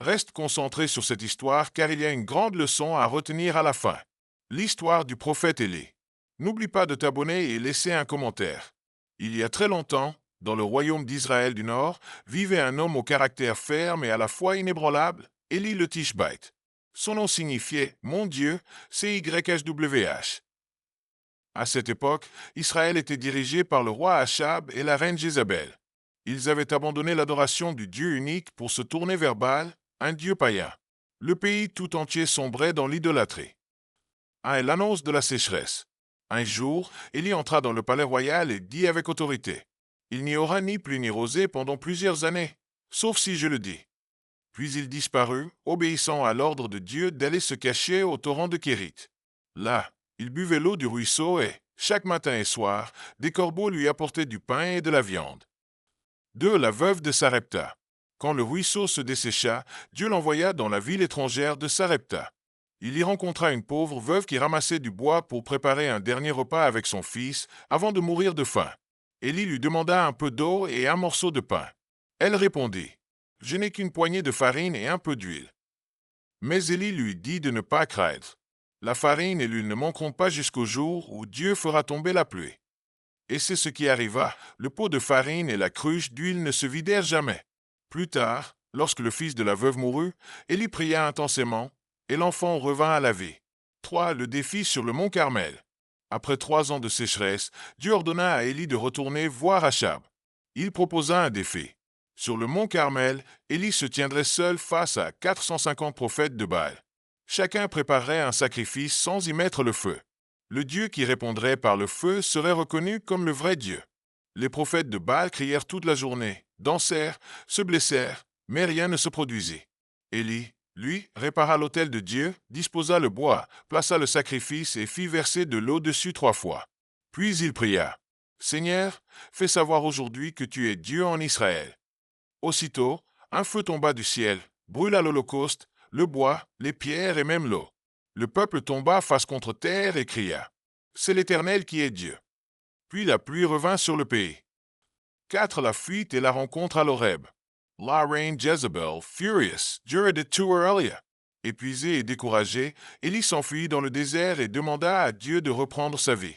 Reste concentré sur cette histoire car il y a une grande leçon à retenir à la fin. L'histoire du prophète Élie. N'oublie pas de t'abonner et laisser un commentaire. Il y a très longtemps, dans le royaume d'Israël du Nord, vivait un homme au caractère ferme et à la fois inébranlable, Élie le Tishbite. Son nom signifiait Mon Dieu, CYHWH. À cette époque, Israël était dirigé par le roi Achab et la reine Jézabel. Ils avaient abandonné l'adoration du Dieu unique pour se tourner vers Baal, un dieu païen. Le pays tout entier sombrait dans l'idolâtrie. L'annonce de la sécheresse. Un jour, Élie entra dans le palais royal et dit avec autorité, Il n'y aura ni pluie ni rosée pendant plusieurs années, sauf si je le dis. Puis il disparut, obéissant à l'ordre de Dieu d'aller se cacher au torrent de Kérit. Là, il buvait l'eau du ruisseau et, chaque matin et soir, des corbeaux lui apportaient du pain et de la viande. 2. La veuve de Sarepta. Quand le ruisseau se dessécha, Dieu l'envoya dans la ville étrangère de Sarepta. Il y rencontra une pauvre veuve qui ramassait du bois pour préparer un dernier repas avec son fils avant de mourir de faim. Élie lui demanda un peu d'eau et un morceau de pain. Elle répondit, Je n'ai qu'une poignée de farine et un peu d'huile. Mais Élie lui dit de ne pas craindre. La farine et l'huile ne manqueront pas jusqu'au jour où Dieu fera tomber la pluie. Et c'est ce qui arriva, le pot de farine et la cruche d'huile ne se vidèrent jamais. Plus tard, lorsque le fils de la veuve mourut, Élie pria intensément, et l'enfant revint à la vie. 3. Le défi sur le mont Carmel. Après 3 ans de sécheresse, Dieu ordonna à Élie de retourner voir Achab. Il proposa un défi. Sur le mont Carmel, Élie se tiendrait seul face à 450 prophètes de Baal. Chacun préparerait un sacrifice sans y mettre le feu. Le Dieu qui répondrait par le feu serait reconnu comme le vrai Dieu. Les prophètes de Baal crièrent toute la journée, dansèrent, se blessèrent, mais rien ne se produisit. Élie, lui, répara l'autel de Dieu, disposa le bois, plaça le sacrifice et fit verser de l'eau dessus 3 fois. Puis il pria, « Seigneur, fais savoir aujourd'hui que tu es Dieu en Israël. » Aussitôt, un feu tomba du ciel, brûla l'holocauste, le bois, les pierres et même l'eau. Le peuple tomba face contre terre et cria, « C'est l'Éternel qui est Dieu. » Puis la pluie revint sur le pays. 4. La fuite et la rencontre à l'Horeb. La reine Jezebel, furious, jured it to her earlier. Épuisé et découragé, Élie s'enfuit dans le désert et demanda à Dieu de reprendre sa vie.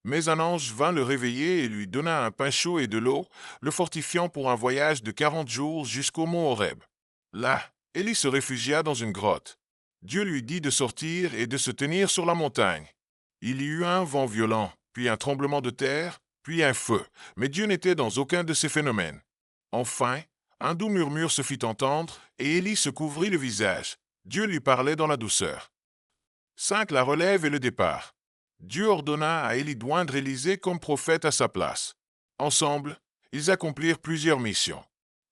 Mais un ange vint le réveiller et lui donna un pain chaud et de l'eau, le fortifiant pour un voyage de 40 jours jusqu'au mont Horeb. Là, Élie se réfugia dans une grotte. Dieu lui dit de sortir et de se tenir sur la montagne. Il y eut un vent violent, puis un tremblement de terre, puis un feu, mais Dieu n'était dans aucun de ces phénomènes. Enfin, un doux murmure se fit entendre, et Élie se couvrit le visage. Dieu lui parlait dans la douceur. 5. La relève et le départ. Dieu ordonna à Élie d'oindre Élisée comme prophète à sa place. Ensemble, ils accomplirent plusieurs missions.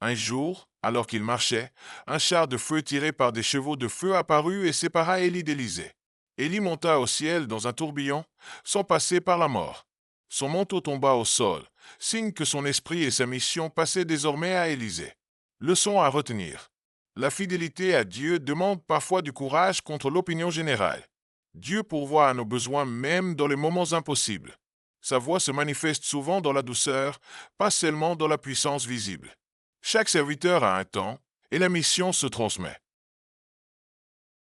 Un jour, alors qu'ils marchaient, un char de feu tiré par des chevaux de feu apparut et sépara Élie d'Élisée. Élie monta au ciel dans un tourbillon, sans passer par la mort. Son manteau tomba au sol, signe que son esprit et sa mission passaient désormais à Élisée. Leçon à retenir. La fidélité à Dieu demande parfois du courage contre l'opinion générale. Dieu pourvoit à nos besoins même dans les moments impossibles. Sa voix se manifeste souvent dans la douceur, pas seulement dans la puissance visible. Chaque serviteur a un temps, et la mission se transmet.